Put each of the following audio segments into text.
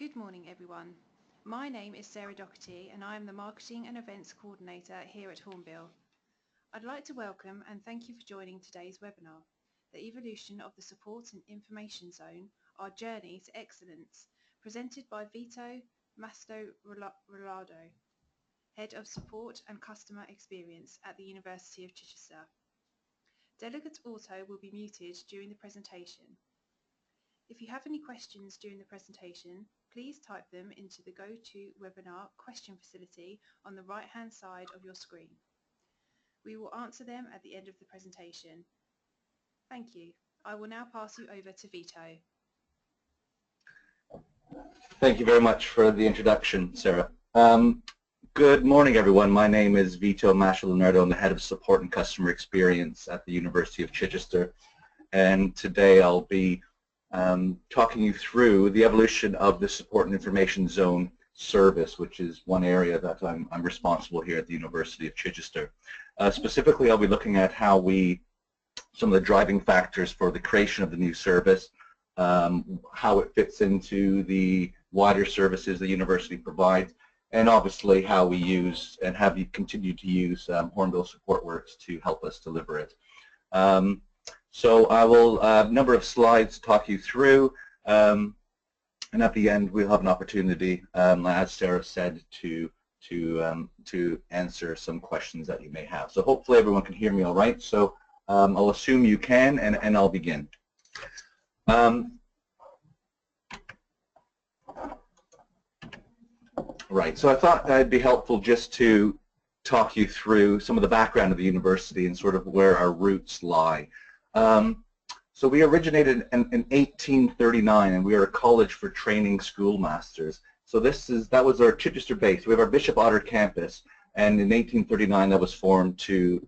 Good morning, everyone. My name is Sarah Doherty and I am the Marketing and Events Coordinator here at Hornbill. I'd like to welcome and thank you for joining today's webinar, The Evolution of the Support and Information Zone, Our Journey to Excellence, presented by Vito Mastrorillardo, Head of Support and Customer Experience at the University of Chichester. Delegate auto will be muted during the presentation. If you have any questions during the presentation, please type them into the GoToWebinar question facility on the right-hand side of your screen. We will answer them at the end of the presentation. Thank you. I will now pass you over to Vito. Thank you very much for the introduction, Sarah. Good morning, everyone. My name is Vito Mastrorillardo. I'm the Head of Support and Customer Experience at the University of Chichester. And today I'll be talking you through the evolution of the Support and Information Zone service, which is one area that I'm responsible here at the University of Chichester. Specifically, I'll be looking at some of the driving factors for the creation of the new service, how it fits into the wider services the university provides, and obviously how we use and have continued to use Hornbill SupportWorks to help us deliver it. So I will number of slides talk you through, and at the end we'll have an opportunity, as Sarah said, to answer some questions that you may have. So hopefully everyone can hear me all right. So I'll assume you can, and I'll begin. Right. So I thought it'd be helpful just to talk you through some of the background of the university and sort of where our roots lie. So we originated in 1839, and we are a college for training schoolmasters. So that was our Chichester base. We have our Bishop Otter campus, and in 1839 that was formed to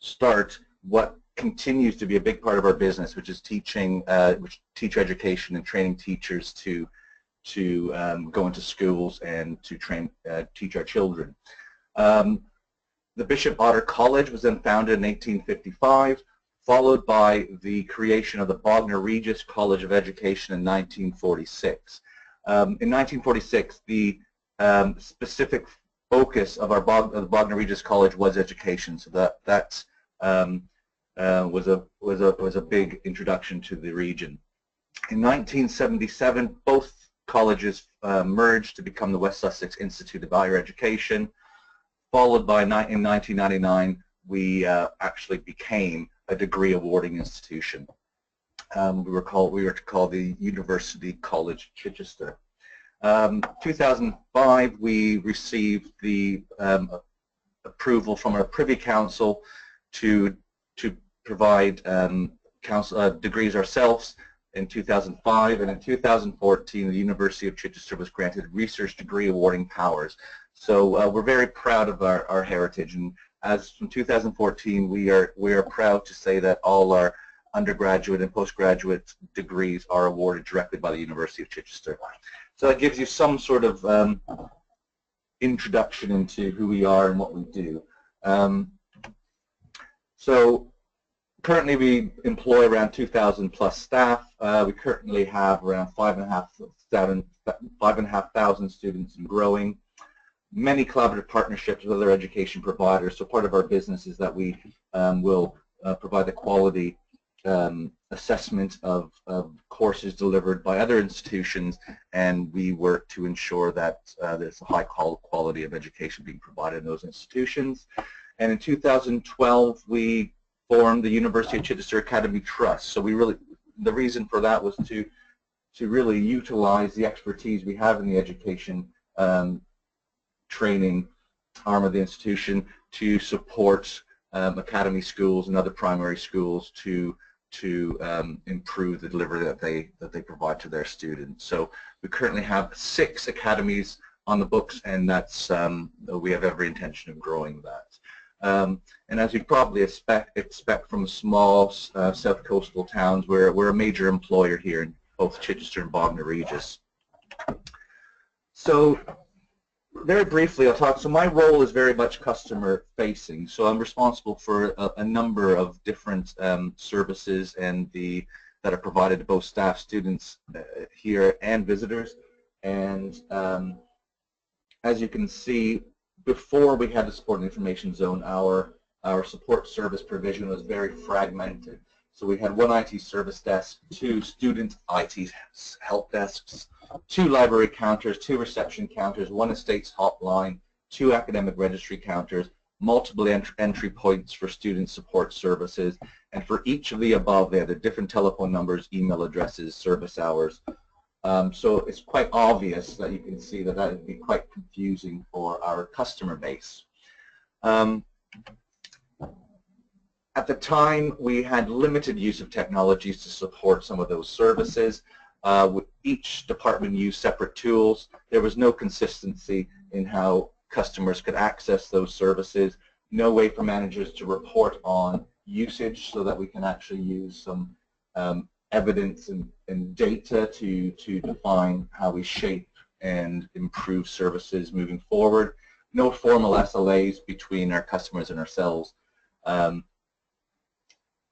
start what continues to be a big part of our business, which is teaching, teacher education and training teachers to go into schools and to teach our children. The Bishop Otter College was then founded in 1855. Followed by the creation of the Bognor Regis College of Education in 1946. In 1946, the specific focus of the Bognor Regis College was education, so that was a big introduction to the region. In 1977, both colleges merged to become the West Sussex Institute of Higher Education. Followed by in 1999, we actually became a degree awarding institution. We were to call the University College Chichester. 2005, we received the approval from our Privy Council to provide degrees ourselves in 2005, and in 2014, the University of Chichester was granted research degree awarding powers. So we're very proud of our heritage, and as from 2014, we are proud to say that all our undergraduate and postgraduate degrees are awarded directly by the University of Chichester. So that gives you some sort of introduction into who we are and what we do. So currently we employ around 2,000 plus staff. We currently have around 5,500 students and growing. Many collaborative partnerships with other education providers. So part of our business is that we will provide the quality assessment of courses delivered by other institutions, and we work to ensure that there's a high quality of education being provided in those institutions. And in 2012, we formed the University of Chichester Academy Trust. So the reason for that was to really utilize the expertise we have in the education training arm of the institution to support academy schools and other primary schools to improve the delivery that they provide to their students. So we currently have 6 academies on the books, and that's we have every intention of growing that. And as you probably expect from small south coastal towns, we're a major employer here in both Chichester and Bognor Regis. So very briefly, I'll talk. So my role is very much customer facing. So I'm responsible for a number of different services that are provided to both staff, students here, and visitors. And as you can see, before we had the support and information zone, our support service provision was very fragmented. So we had one IT service desk, 2 student IT help desks, 2 library counters, 2 reception counters, 1 estates hotline, 2 academic registry counters, multiple entry points for student support services, and for each of the above, they had different telephone numbers, email addresses, service hours. So it's quite obvious that you can see that that would be quite confusing for our customer base. At the time, we had limited use of technologies to support some of those services. Each department used separate tools. There was no consistency in how customers could access those services, no way for managers to report on usage so that we can actually use some evidence and data to define how we shape and improve services moving forward. No formal SLAs between our customers and ourselves,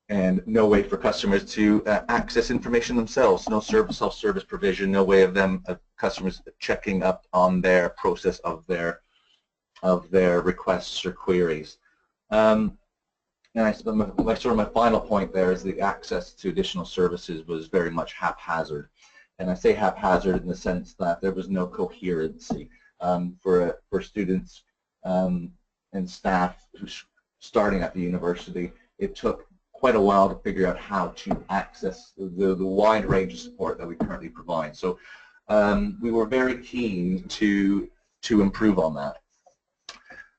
and no way for customers to access information themselves. No self-service provision, no way of them customers checking up on their process of their requests or queries. And my final point there is the access to additional services was very much haphazard. And I say haphazard in the sense that there was no coherency for students and staff starting at the university. It took quite a while to figure out how to access the wide range of support that we currently provide. So we were very keen to improve on that.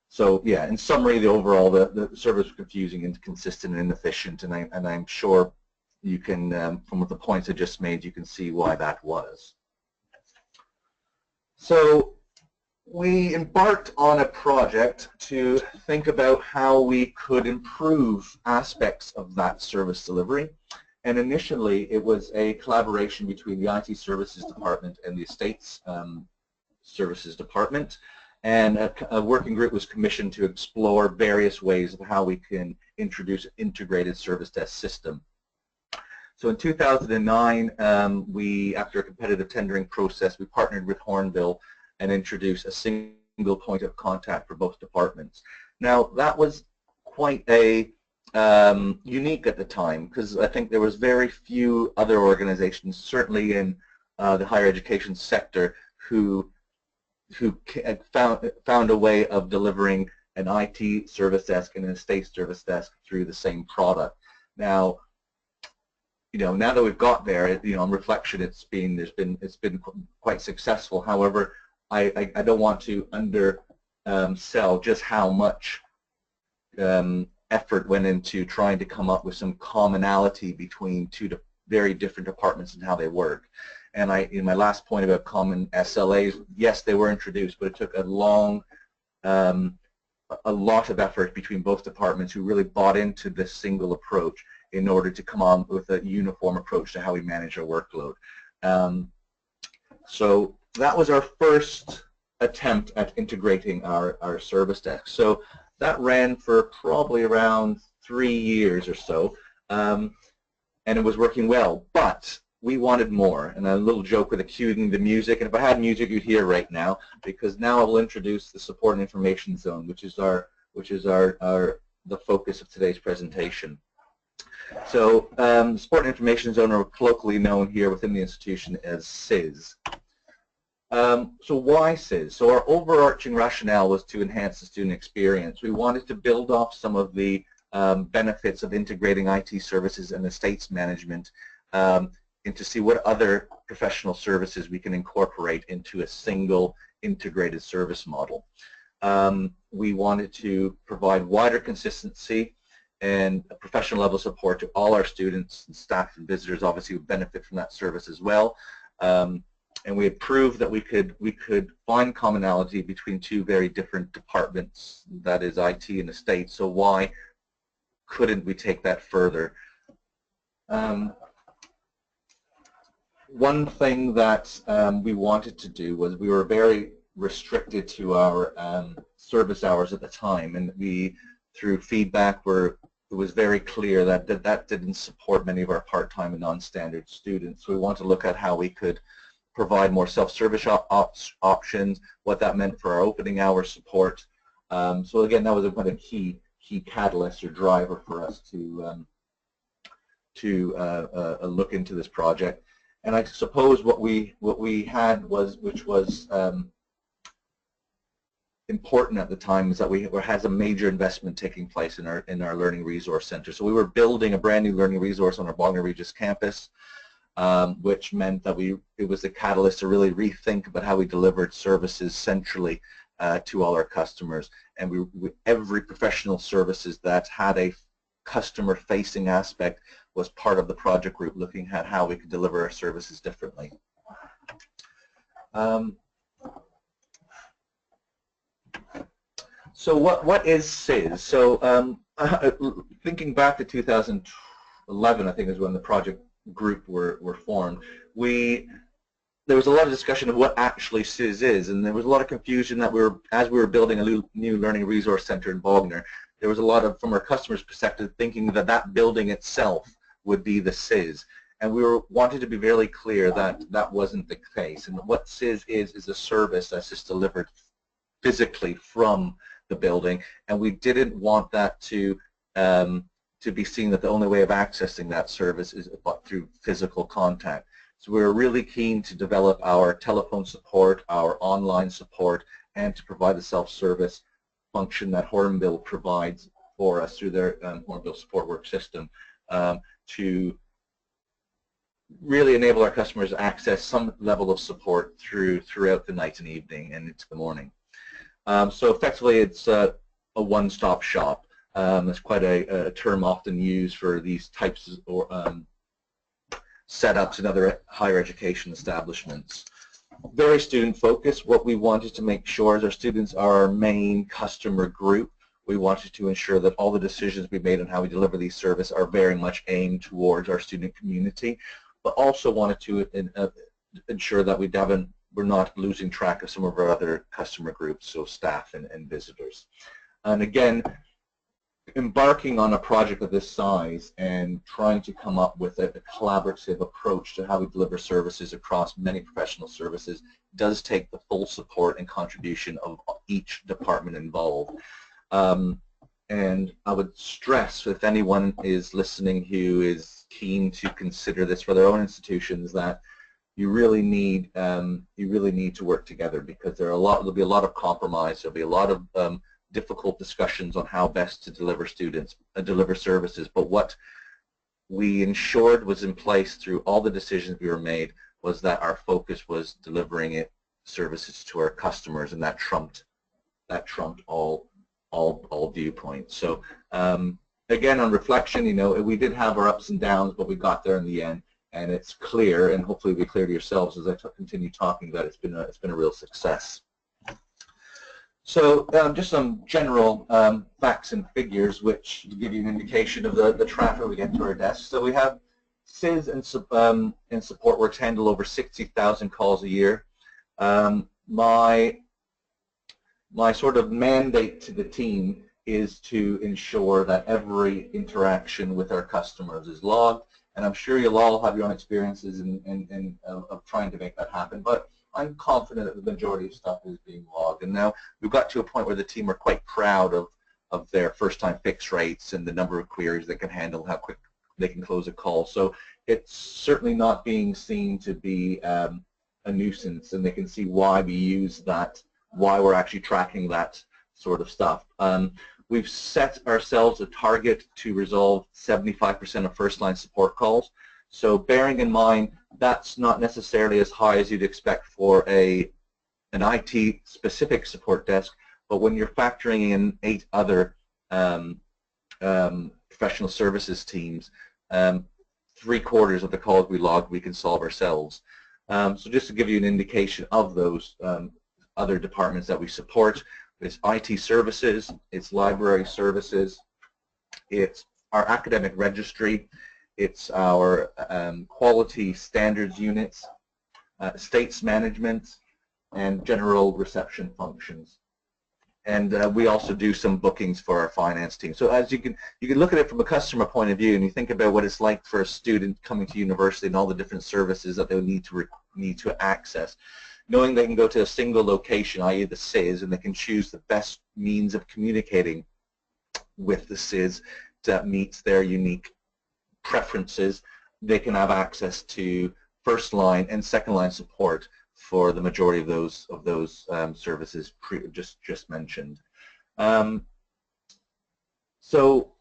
So yeah, in summary, the overall the service was confusing, inconsistent, and inefficient, and I'm sure you can, from the points I just made, you can see why that was. So we embarked on a project to think about how we could improve aspects of that service delivery. And initially, it was a collaboration between the IT Services Department and the Estates Services Department. And a working group was commissioned to explore various ways of how we can introduce an integrated service desk system. So in 2009, after a competitive tendering process, we partnered with Hornbill and introduced a single point of contact for both departments. Now, that was quite a unique at the time, because I think there was very few other organizations, certainly in the higher education sector, who found a way of delivering an IT service desk and an estate service desk through the same product. Now, now that we've got there, on reflection, it's been quite successful. However, I don't want to undersell just how much effort went into trying to come up with some commonality between two very different departments and how they work. And in my last point about common SLAs, yes, they were introduced, but it took a lot of effort between both departments who really bought into this single approach in order to come on with a uniform approach to how we manage our workload. So that was our first attempt at integrating our service desk. So that ran for probably around 3 years or so, and it was working well. But we wanted more, and a little joke with cueing the music, and if I had music you'd hear right now, because now I will introduce the support and information zone, which is the focus of today's presentation. So support and information zone are colloquially known here within the institution as SIS. So why SIS? So our overarching rationale was to enhance the student experience. We wanted to build off some of the benefits of integrating IT services and estates management, and to see what other professional services we can incorporate into a single integrated service model. We wanted to provide wider consistency and a professional level support to all our students and staff and visitors, obviously, who benefit from that service as well. And we had proved that we could find commonality between two very different departments, that is IT and estate. So why couldn't we take that further? One thing that we wanted to do was, we were very restricted to our service hours at the time, and through feedback, it was very clear that that didn't support many of our part-time and non-standard students. So we wanted to look at how we could provide more self-service options, what that meant for our opening hour support. So again, that was a kind of key catalyst or driver for us to look into this project. And I suppose what we had was, which was important at the time, is that we had a major investment taking place in our Learning Resource Center. So we were building a brand new learning resource on our Bognor Regis campus, which meant that it was the catalyst to really rethink about how we delivered services centrally to all our customers. And every professional services that had a customer-facing aspect was part of the project group, looking at how we could deliver our services differently. So what is SIS? So thinking back to 2011, I think is when the project group were formed. There was a lot of discussion of what actually SIS is, and there was a lot of confusion that as we were building a new learning resource center in Bognor, there was a lot of, from our customers' perspective, thinking that that building itself would be the SIS. And we wanted to be very clear that that wasn't the case. And what SIS is a service that's just delivered physically from the building, and we didn't want that to be seen that the only way of accessing that service is through physical contact. So we were really keen to develop our telephone support, our online support, and to provide the self-service function that Hornbill provides for us through their Hornbill support work system, to really enable our customers to access some level of support throughout the night and evening and into the morning. So effectively, it's a one-stop shop. It's quite a term often used for these types of setups in other higher education establishments. Very student-focused. What we wanted to make sure is our students are our main customer group. We wanted to ensure that all the decisions we made on how we deliver these services are very much aimed towards our student community, but also wanted to ensure that we're not losing track of some of our other customer groups, so staff and visitors. And again, embarking on a project of this size and trying to come up with a collaborative approach to how we deliver services across many professional services does take the full support and contribution of each department involved. And I would stress, if anyone is listening who is keen to consider this for their own institutions, that you really need to work together, because there'll be a lot of compromise. There'll be a lot of difficult discussions on how best to deliver services. But what we ensured was in place through all the decisions we were made was that our focus was delivering services to our customers, and that trumped all viewpoints. So again, on reflection, we did have our ups and downs, but we got there in the end. And it's clear, and hopefully it'll be clear to yourselves as I continue talking, that it's been a real success. So just some general facts and figures which give you an indication of the traffic we get to our desk. So we have SIS and support works handle over 60,000 calls a year. My sort of mandate to the team is to ensure that every interaction with our customers is logged. And I'm sure you'll all have your own experiences of trying to make that happen. But I'm confident that the majority of stuff is being logged. And now we've got to a point where the team are quite proud of their first-time fix rates and the number of queries they can handle, how quick they can close a call. So it's certainly not being seen to be a nuisance, and they can see why we use that, why we're actually tracking that sort of stuff. We've set ourselves a target to resolve 75% of first-line support calls. So bearing in mind, that's not necessarily as high as you'd expect for an IT-specific support desk, but when you're factoring in 8 other professional services teams, 3/4 of the calls we log we can solve ourselves. So just to give you an indication of those other departments that we support, it's IT services, it's library services, it's our academic registry, it's our quality standards units, estates management, and general reception functions. And we also do some bookings for our finance team. So as you can look at it from a customer point of view, and you think about what it's like for a student coming to university and all the different services that they need to need to access. Knowing they can go to a single location, i.e. the SIS, and they can choose the best means of communicating with the SIS that meets their unique preferences, they can have access to first line and second line support for the majority of those services just mentioned. So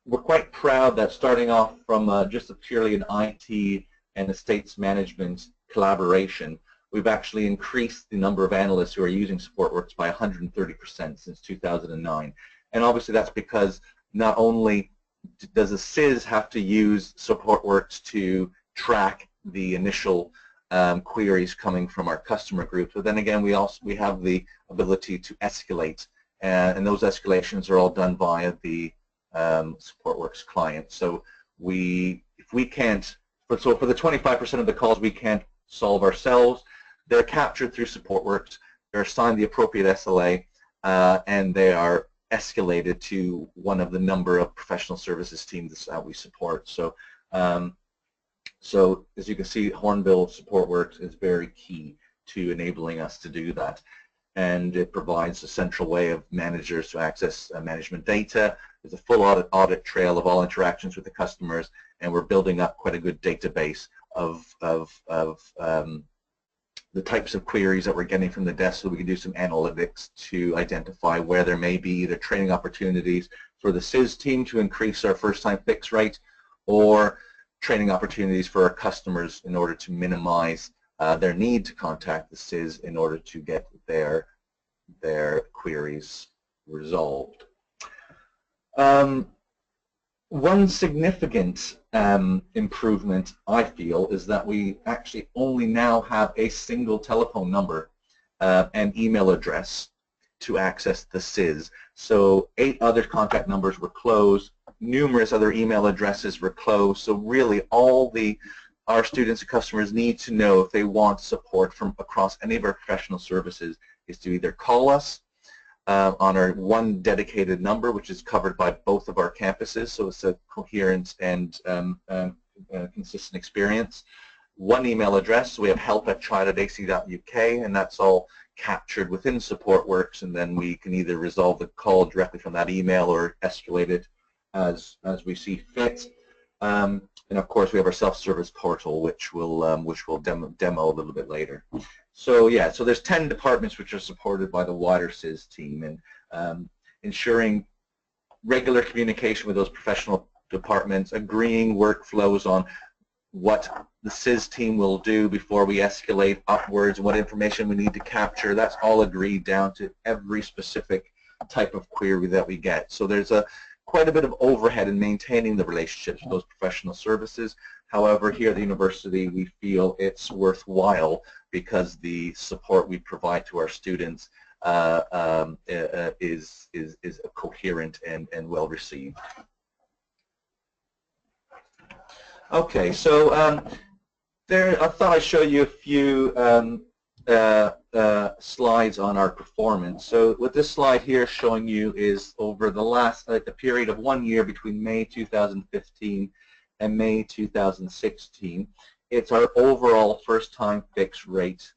we're quite proud that starting off from just purely an IT and estates management collaboration, we've actually increased the number of analysts who are using SupportWorks by 130% since 2009. And obviously that's because not only does a SIS have to use SupportWorks to track the initial queries coming from our customer groups, but then again we have the ability to escalate, and those escalations are all done via the SupportWorks client. So for the 25% of the calls we can't solve ourselves, they're captured through SupportWorks, they're assigned the appropriate SLA, and they are escalated to one of the number of professional services teams that we support. So, so as you can see, Hornbill SupportWorks is very key to enabling us to do that. And it provides a central way of managers to access management data. There's a full audit trail of all interactions with the customers, and we're building up quite a good database of the types of queries that we're getting from the desk, so we can do some analytics to identify where there may be either training opportunities for the SIS team to increase our first-time fix rate, or training opportunities for our customers in order to minimize their need to contact the SIS in order to get their queries resolved. One significant improvement, I feel, is that we actually only now have a single telephone number and email address to access the SIS. So 8 other contact numbers were closed, numerous other email addresses were closed, so really all our students and customers need to know if they want support from across any of our professional services is to either call us on our one dedicated number, which is covered by both of our campuses, so it's a coherent and consistent experience. One email address, so we have help@child.ac.uk, and that's all captured within SupportWorks, and then we can either resolve the call directly from that email or escalate it as we see fit. And of course we have our SelfService Portal, which we'll demo a little bit later. So yeah, so there's 10 departments which are supported by the wider SIS team, and ensuring regular communication with those professional departments, agreeing workflows on what the SIS team will do before we escalate upwards, and what information we need to capture. That's all agreed down to every specific type of query that we get. So there's quite a bit of overhead in maintaining the relationships with those professional services. However, here at the university we feel it's worthwhile because the support we provide to our students is coherent and well received. Okay, so I thought I'd show you a few slides on our performance. So what this slide here is showing you is over the period of 1 year between May 2015 and May 2016. It's our overall first-time fix rate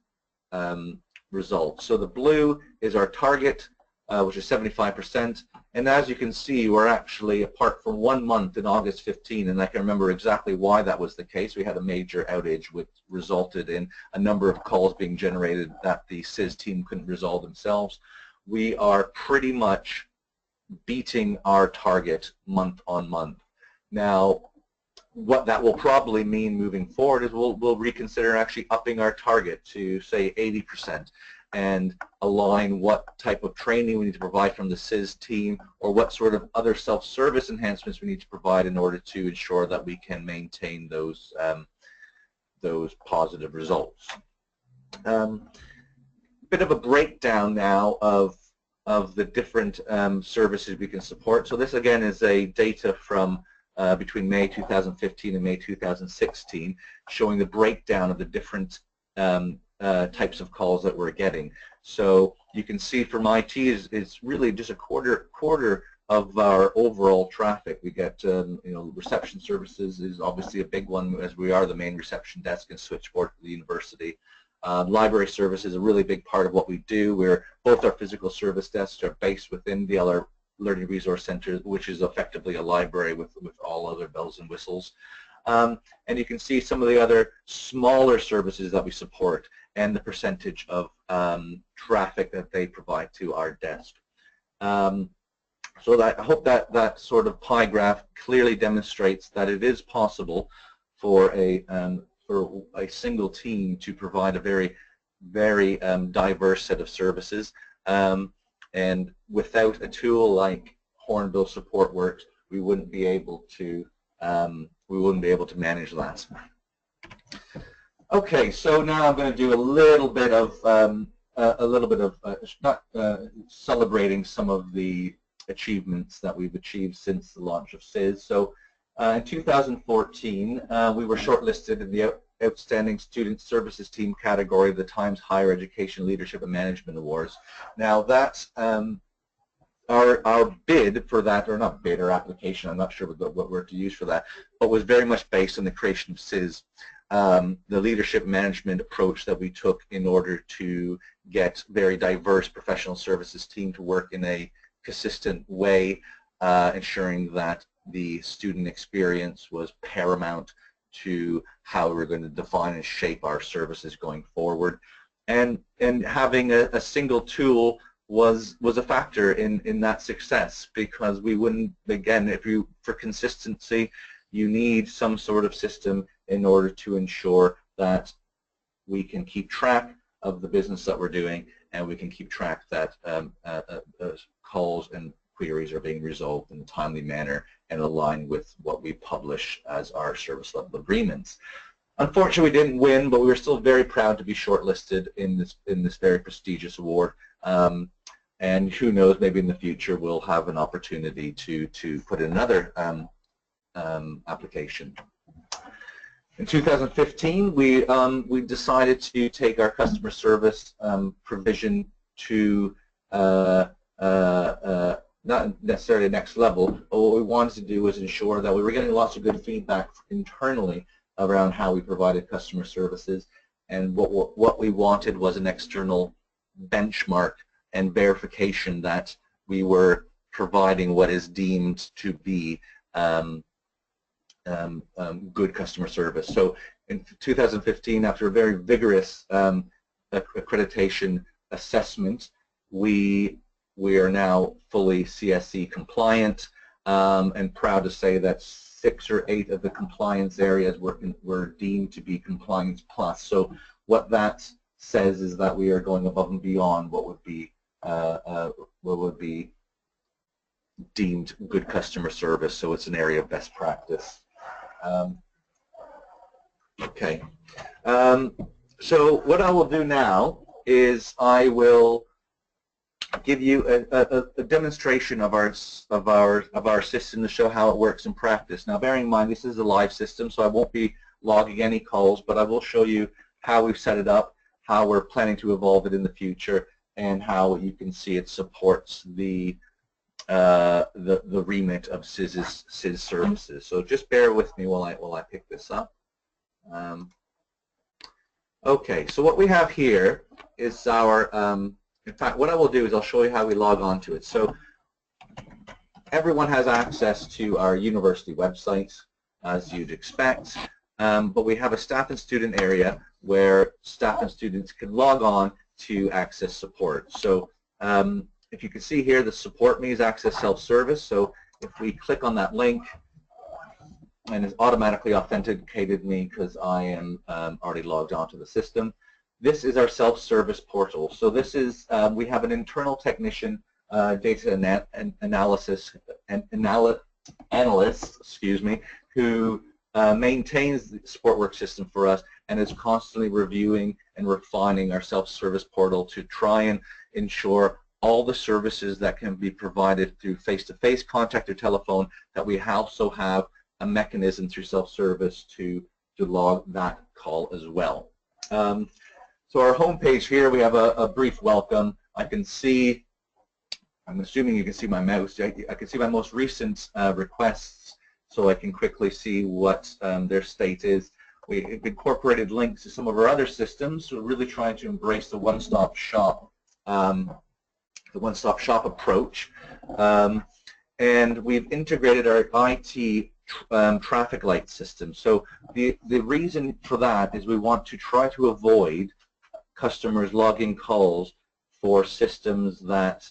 result. So the blue is our target, which is 75%, and as you can see, we're actually, apart from 1 month in August 15, and I can remember exactly why that was the case. We had a major outage which resulted in a number of calls being generated that the SIS team couldn't resolve themselves. We are pretty much beating our target month on month. Now, what that will probably mean moving forward is we'll reconsider actually upping our target to, say, 80%. And align what type of training we need to provide from the SIS team, or what sort of other self-service enhancements we need to provide in order to ensure that we can maintain those positive results. Bit of a breakdown now of the different services we can support. So this again is a data from between May 2015 and May 2016, showing the breakdown of the different types of calls that we're getting. So you can see from IT is really just a quarter of our overall traffic. We get, you know, reception services is obviously a big one, as we are the main reception desk and switchboard for the university. Library service is a really big part of what we do. Where both our physical service desks are based within the LR Learning Resource Center, which is effectively a library with all other bells and whistles. And you can see some of the other smaller services that we support and the percentage of traffic that they provide to our desk. So that, I hope that that sort of pie graph clearly demonstrates that it is possible for a single team to provide a very, very diverse set of services. And without a tool like Hornbill SupportWorks, we wouldn't be able to manage that. Okay, so now I'm going to do a little bit of celebrating some of the achievements that we've achieved since the launch of SIS. So in 2014, we were shortlisted in the Outstanding Student Services Team category of the Times Higher Education Leadership and Management Awards. Now that's our bid for that, or not bid, or application, I'm not sure what word to use for that, but was very much based on the creation of SIS, the leadership management approach that we took in order to get very diverse professional services team to work in a consistent way, ensuring that the student experience was paramount to how we're going to define and shape our services going forward. And having a single tool was a factor in that success, because we wouldn't, again, for consistency, you need some sort of system in order to ensure that we can keep track of the business that we're doing, and we can keep track that calls and queries are being resolved in a timely manner and aligned with what we publish as our service level agreements. Unfortunately, we didn't win, but we were still very proud to be shortlisted in this very prestigious award. And who knows, maybe in the future we'll have an opportunity to put in another application. In 2015, we decided to take our customer service provision to not necessarily the next level, but what we wanted to do was ensure that we were getting lots of good feedback internally around how we provided customer services, and what we wanted was an external benchmark and verification that we were providing what is deemed to be good customer service. So in 2015, after a very vigorous accreditation assessment, we are now fully CSE compliant, and proud to say that 6 or 8 of the compliance areas were deemed to be compliance plus. So what that says is that we are going above and beyond what would be deemed good customer service. So it's an area of best practice. Okay. So what I will do now is I will give you a demonstration of our system to show how it works in practice. Now, bearing in mind this is a live system, so I won't be logging any calls, but I will show you how we've set it up, how we're planning to evolve it in the future, and how you can see it supports the remit of SIS services. So just bear with me while I pick this up. Okay, so what we have here is our in fact, what I will do is I'll show you how we log on to it. So everyone has access to our university website, as you'd expect, but we have a staff and student area where staff and students can log on to access support. So if you can see here, the support me is access self-service. So if we click on that link, and it's automatically authenticated me because I am already logged onto the system. This is our self-service portal. So this is, we have an internal technician, data analyst, excuse me, who maintains the SupportWorks system for us and is constantly reviewing and refining our self-service portal to try and ensure all the services that can be provided through face-to-face contact or telephone, that we also have a mechanism through self-service to log that call as well. So our home page here, we have a brief welcome. I can see I'm assuming you can see my mouse. I can see my most recent requests, so I can quickly see what their state is. We've incorporated links to some of our other systems, so we're really trying to embrace the one-stop shop, approach. And we've integrated our IT traffic light system. So the reason for that is we want to try to avoid customers logging calls for systems that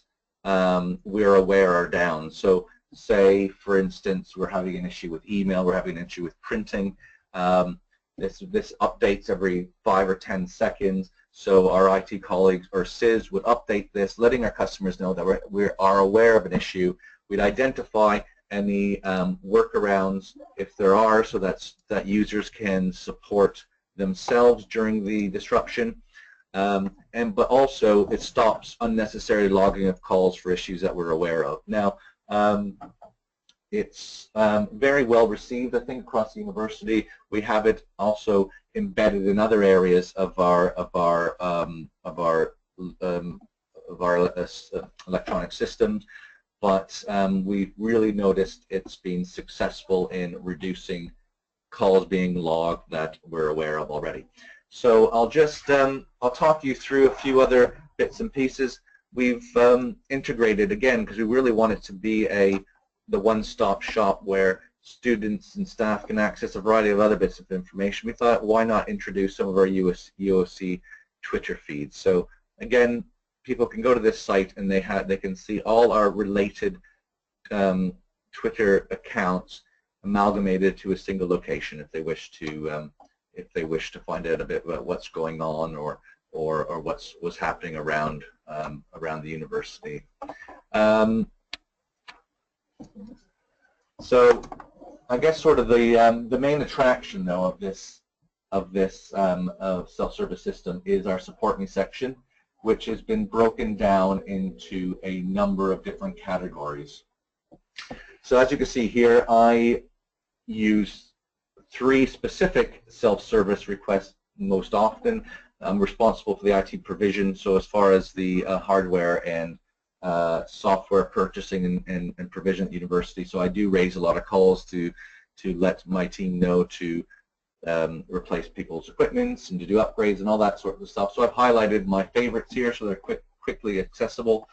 we're aware are down. So say, for instance, we're having an issue with email, we're having an issue with printing. This updates every 5 or 10 seconds. So our IT colleagues or SIS would update this, letting our customers know that we are aware of an issue. We'd identify any workarounds if there are, so that users can support themselves during the disruption. But also it stops unnecessary logging of calls for issues that we're aware of. Now, it's very well received, I think, across the university. We have it also embedded in other areas of our electronic systems, but we've really noticed it's been successful in reducing calls being logged that we're aware of already. So I'll just I'll talk you through a few other bits and pieces. We've integrated, again, because we really want it to be the one-stop shop where students and staff can access a variety of other bits of information. We thought, why not introduce some of our UOC Twitter feeds? So again, people can go to this site and they can see all our related Twitter accounts amalgamated to a single location if they wish to find out a bit about what's going on or what's happening around the university. So I guess sort of the main attraction, though, of this self-service system is our Support Me section, which has been broken down into a number of different categories. So as you can see here, I use 3 specific self-service requests most often. I'm responsible for the IT provision, so as far as the hardware and software purchasing and provision at the university. So I do raise a lot of calls to let my team know to replace people's equipment and to do upgrades and all that sort of stuff. So I've highlighted my favorites here so they're quickly accessible.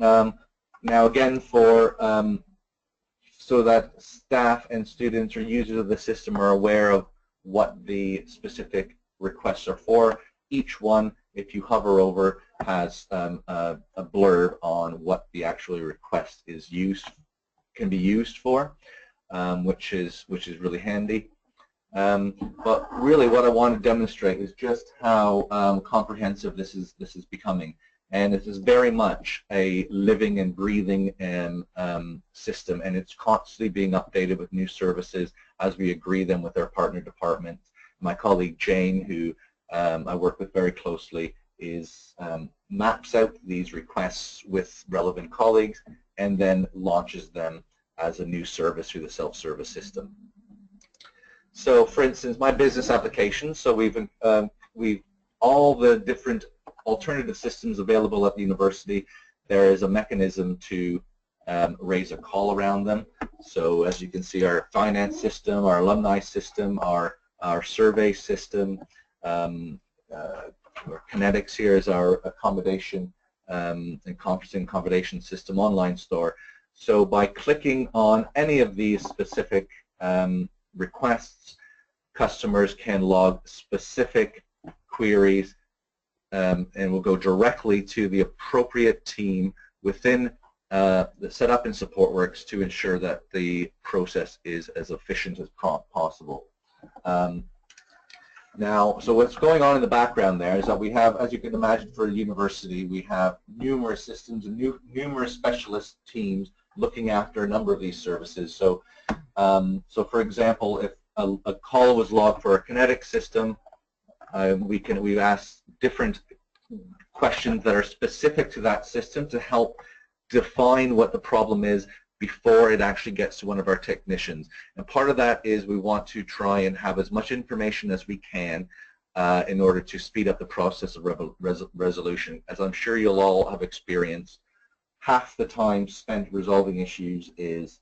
Now again, so that staff and students or users of the system are aware of what the specific requests are for. Each one, if you hover over, has a blurb on what the actual request can be used for, which is really handy. But really, what I want to demonstrate is just how comprehensive this is becoming, and it is very much a living and breathing system, and it's constantly being updated with new services as we agree them with our partner departments. My colleague Jane, who I work with very closely, maps out these requests with relevant colleagues and then launches them as a new service through the self-service system. So, for instance, my business application. So we've all the different alternative systems available at the university. There is a mechanism to raise a call around them. So, as you can see, our finance system, our alumni system, our survey system. Kinetics here is our accommodation and conferencing accommodation system online store. So by clicking on any of these specific requests, customers can log specific queries and will go directly to the appropriate team within the setup in SupportWorks to ensure that the process is as efficient as possible. Now, so what's going on in the background there is that we have, as you can imagine, for a university, we have numerous systems and numerous specialist teams looking after a number of these services. So, for example, if a call was logged for a Kinetic system, we've asked different questions that are specific to that system to help define what the problem is before it actually gets to one of our technicians. And part of that is we want to try and have as much information as we can in order to speed up the process of resolution. As I'm sure you'll all have experienced, half the time spent resolving issues is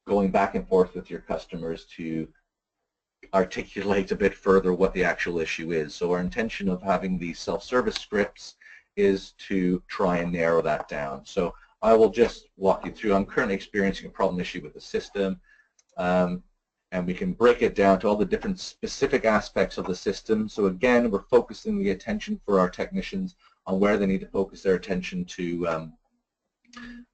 going back and forth with your customers to articulate a bit further what the actual issue is. So our intention of having these self-service scripts is to try and narrow that down. So I will just walk you through. I'm currently experiencing a problem issue with the system, and we can break it down to all the different specific aspects of the system. So again, we're focusing the attention for our technicians on where they need to focus their attention to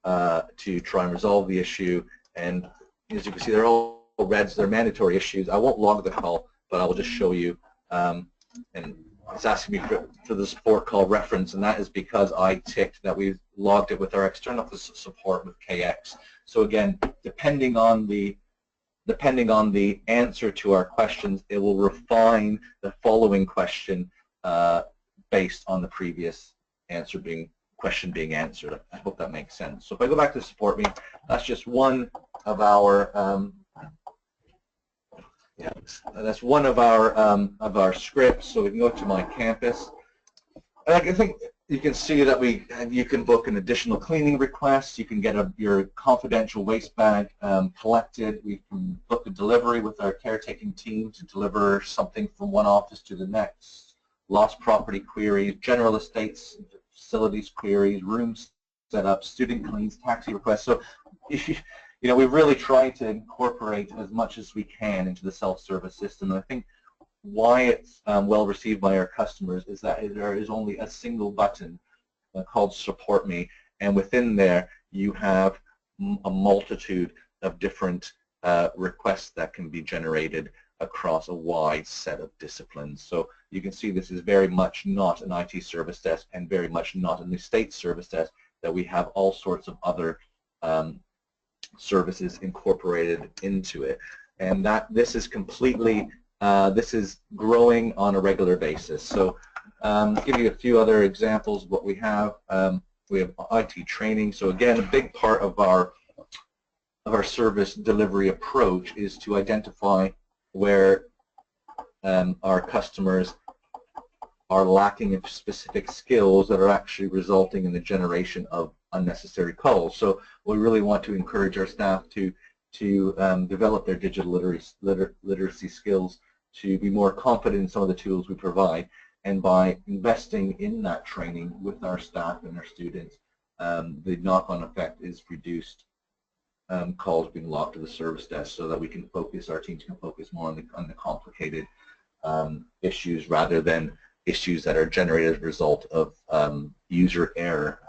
try and resolve the issue. And as you can see, they're all reds, they're mandatory issues. I won't log the call, but I will just show you. And it's asking me for the support call reference, and that is because I ticked that we've logged it with our external support with KX. So again, depending on the answer to our questions, it will refine the following question based on the previous question being answered. I hope that makes sense. So if I go back to support me, that's just one of our that's one of our scripts. So we can go to my campus. And I think you can see that you can book an additional cleaning request. You can get your confidential waste bag collected. We can book a delivery with our caretaking team to deliver something from one office to the next. Lost property queries, general estates, facilities queries, rooms set up, student cleans, taxi requests. So we've really tried to incorporate as much as we can into the self-service system. And I think why it's well received by our customers is that there is only a single button called Support Me, and within there you have a multitude of different requests that can be generated across a wide set of disciplines. So you can see this is very much not an IT service desk and very much not an estate service desk, that we have all sorts of other services incorporated into it, and that this is completely this is growing on a regular basis. So give you a few other examples of what we have. We have IT training. So again, a big part of our service delivery approach is to identify where our customers are lacking in specific skills that are actually resulting in the generation of unnecessary calls. So we really want to encourage our staff to develop their digital literacy skills, to be more confident in some of the tools we provide, and by investing in that training with our staff and our students, the knock-on effect is reduced calls being logged to the service desk, so that we can focus, our teams can focus more on the complicated issues rather than issues that are generated as a result of user error.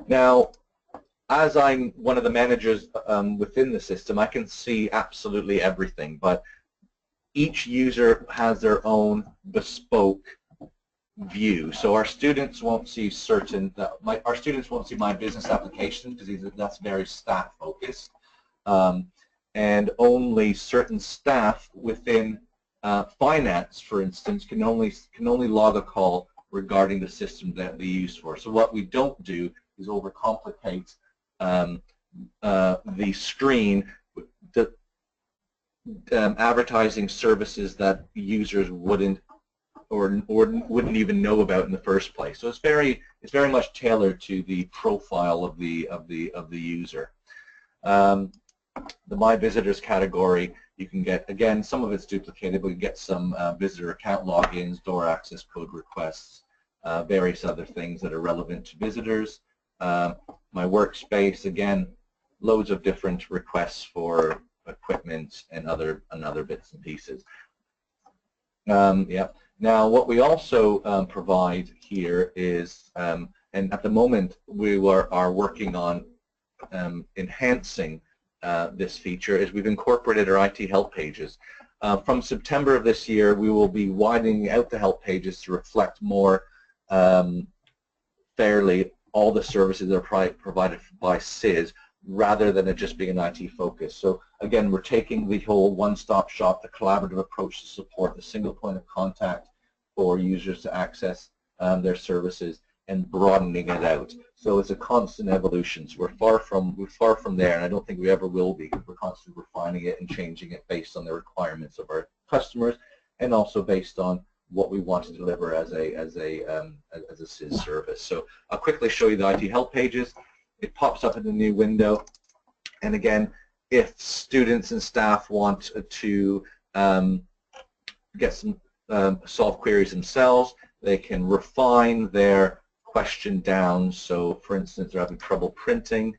Now, as I'm one of the managers within the system, I can see absolutely everything, but each user has their own bespoke view. So our students won't see our students won't see my business application, because that's very staff focused, and only certain staff within finance, for instance, can only log a call regarding the system that they use for. So what we don't do is overcomplicate the screen, advertising services that users wouldn't even know about in the first place. So it's very much tailored to the profile of the user. The My Visitors category, you can get, again, some of it's duplicated, but you get some visitor account logins, door access code requests, various other things that are relevant to visitors. My workspace, again, loads of different requests for equipment and other bits and pieces. Now, what we also provide here is, and at the moment we are working on enhancing this feature, is we've incorporated our IT help pages. From September of this year, we will be widening out the help pages to reflect more fairly all the services that are provided by SIS, rather than it just being an IT focus. So again, we're taking the whole one-stop shop, the collaborative approach to support, the single point of contact for users to access their services, and broadening it out. So it's a constant evolution. So we're far from there, and I don't think we ever will be, because we're constantly refining it and changing it based on the requirements of our customers, and also based on what we want to deliver as a SIS service. So I'll quickly show you the IT help pages. It pops up in a new window, and again, if students and staff want to get some solve queries themselves, they can refine their question down. So for instance, they're having trouble printing,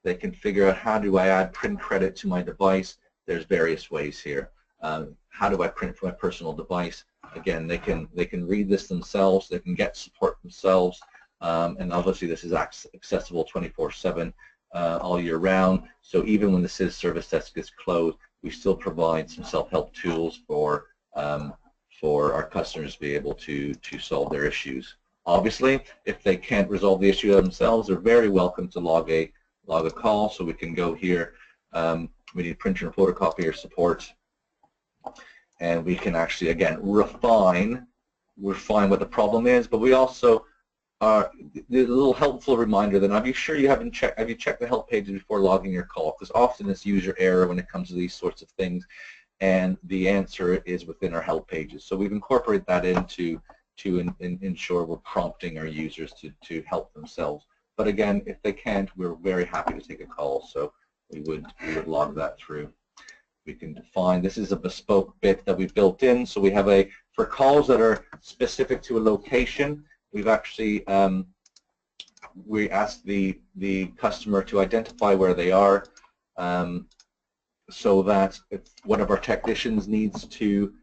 they can figure out how do I add print credit to my device. There's various ways here. How do I print from my personal device? Again, they can read this themselves, they can get support themselves, and obviously this is accessible 24/7 all year round. So even when the SIS service desk is closed, we still provide some self-help tools for our customers to be able to solve their issues. Obviously, if they can't resolve the issue themselves, they're very welcome to log a call. So we can go here. We need printer and photocopier support, and we can actually again refine what the problem is. But we also the little helpful reminder that, are you sure you have you checked the help pages before logging your call? Because often it's user error when it comes to these sorts of things, and the answer is within our help pages. So we've incorporated that into to ensure we're prompting our users to help themselves. But again, if they can't, we're very happy to take a call. So we would log that through. We can define, this is a bespoke bit that we've built in. So we have for calls that are specific to a location, we've actually, we ask the customer to identify where they are, so that if one of our technicians needs to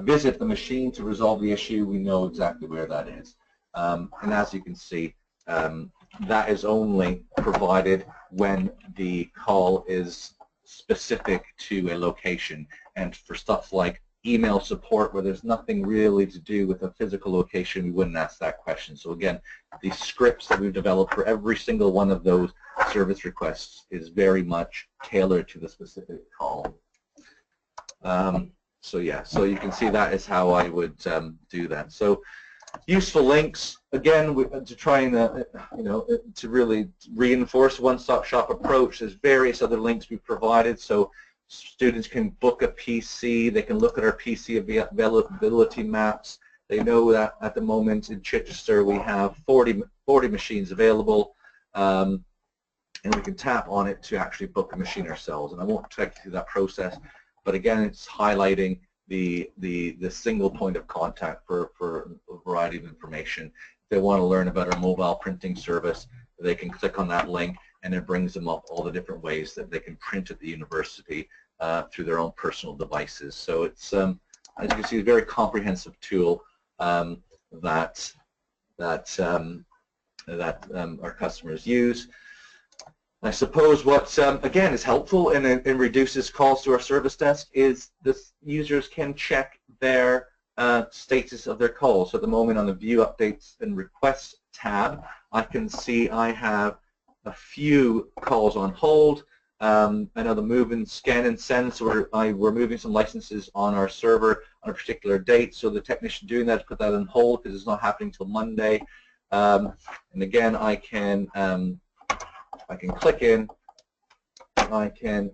visit the machine to resolve the issue, we know exactly where that is. And as you can see, that is only provided when the call is specific to a location. And for stuff like email support, where there's nothing really to do with a physical location, we wouldn't ask that question. So again, the scripts that we've developed for every single one of those service requests is very much tailored to the specific call. So yeah, so you can see that is how I would do that. So useful links, again, to try and to really reinforce one-stop shop approach. There's various other links we've provided, so students can book a PC, they can look at our PC availability maps. They know that at the moment in Chichester we have 40 machines available, and we can tap on it to actually book a machine ourselves. And I won't take you through that process, but again, it's highlighting the single point of contact for a variety of information. If they want to learn about our mobile printing service, they can click on that link, and it brings them up all the different ways that they can print at the university through their own personal devices. So it's, as you can see, a very comprehensive tool that our customers use. I suppose what, again, is helpful and reduces calls to our service desk is the users can check their status of their calls. So at the moment on the View Updates and Requests tab, I can see I have a few calls on hold. I know the move and scan and send, so we're moving some licenses on our server on a particular date, so the technician doing that put that on hold because it's not happening till Monday. And again, I can click in, I can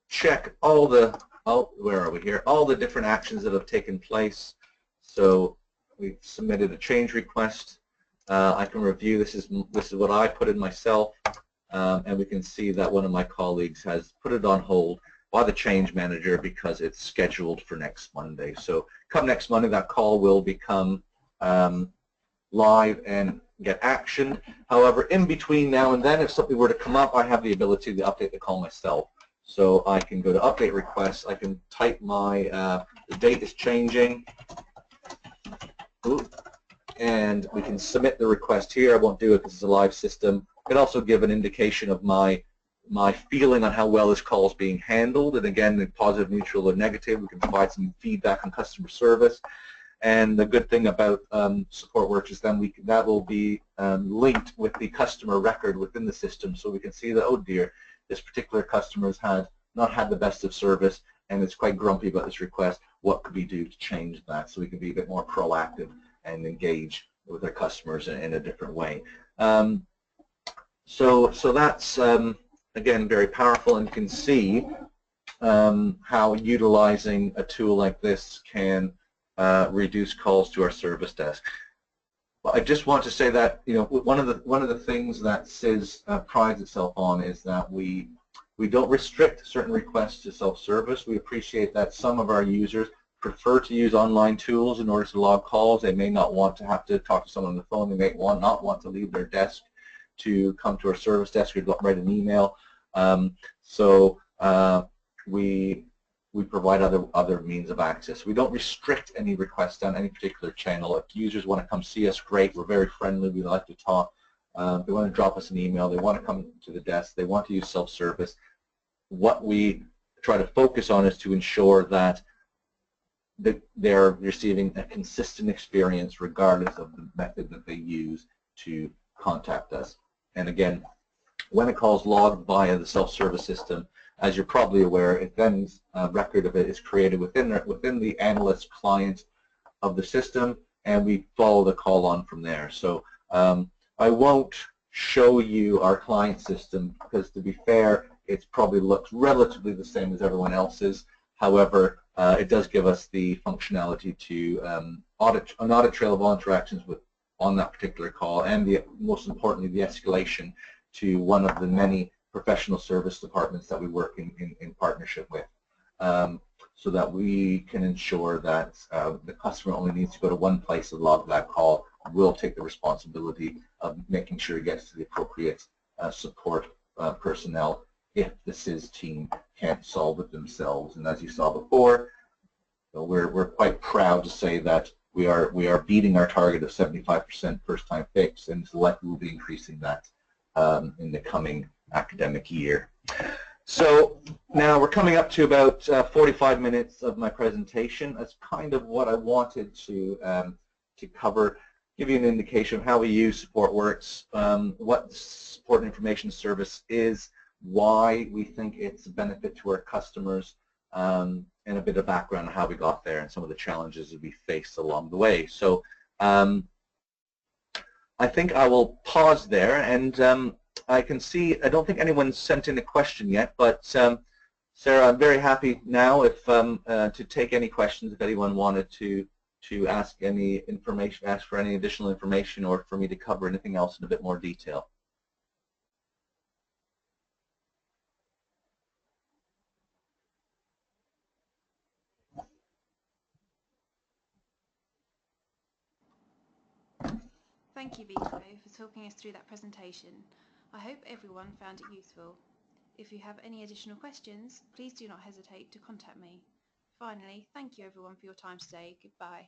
check all the, where are we here? All the different actions that have taken place. So we've submitted a change request. I can review, this is what I put in myself, and we can see that one of my colleagues has put it on hold by the change manager because it's scheduled for next Monday. So come next Monday, that call will become live and get action. However, in between now and then, if something were to come up, I have the ability to update the call myself. So I can go to update requests, I can type my, the date is changing, and we can submit the request here. I won't do it because it's a live system. I can also give an indication of my feeling on how well this call is being handled, and again, positive, neutral, or negative. We can provide some feedback on customer service. And the good thing about SupportWorks is then that will be linked with the customer record within the system, so we can see that, oh dear, this particular customer has not had the best of service and is quite grumpy about this request. What could we do to change that? So we can be a bit more proactive and engage with our customers in a different way. So that's again very powerful, and you can see how utilizing a tool like this can reduce calls to our service desk. But I just want to say that, you know, one of the things that SIS prides itself on is that we don't restrict certain requests to self-service. We appreciate that some of our users prefer to use online tools in order to log calls. They may not want to have to talk to someone on the phone. They may not want to leave their desk to come to our service desk or write an email. We provide other means of access. We don't restrict any requests down any particular channel. If users want to come see us, great. We're very friendly. We like to talk. They want to drop us an email. They want to come to the desk. They want to use self-service. What we try to focus on is to ensure that they're receiving a consistent experience regardless of the method that they use to contact us. And again, when a call is logged via the self-service system, as you're probably aware, it then record of it is created within the analyst client of the system, and we follow the call on from there. So I won't show you our client system because, to be fair, it probably looks relatively the same as everyone else's. However, it does give us the functionality to an audit trail of all interactions on that particular call, and most importantly, the escalation to one of the many professional service departments that we work in partnership with, so that we can ensure that the customer only needs to go to one place to log that call. We'll take the responsibility of making sure it gets to the appropriate support personnel if the SIS team can't solve it themselves. And as you saw before, we're quite proud to say that we are beating our target of 75% first-time fix, and it's likely we'll be increasing that in the coming academic year. So now we're coming up to about 45 minutes of my presentation. That's kind of what I wanted to cover, give you an indication of how we use SupportWorks, what support information service is, why we think it's a benefit to our customers, and a bit of background on how we got there and some of the challenges that we faced along the way. So I think I will pause there, and I can see, I don't think anyone's sent in a question yet, but Sarah, I'm very happy now if to take any questions if anyone wanted to ask any information, ask for any additional information, or for me to cover anything else in a bit more detail. Thank you, Vito, for talking us through that presentation. I hope everyone found it useful. If you have any additional questions, please do not hesitate to contact me. Finally, thank you everyone for your time today. Goodbye.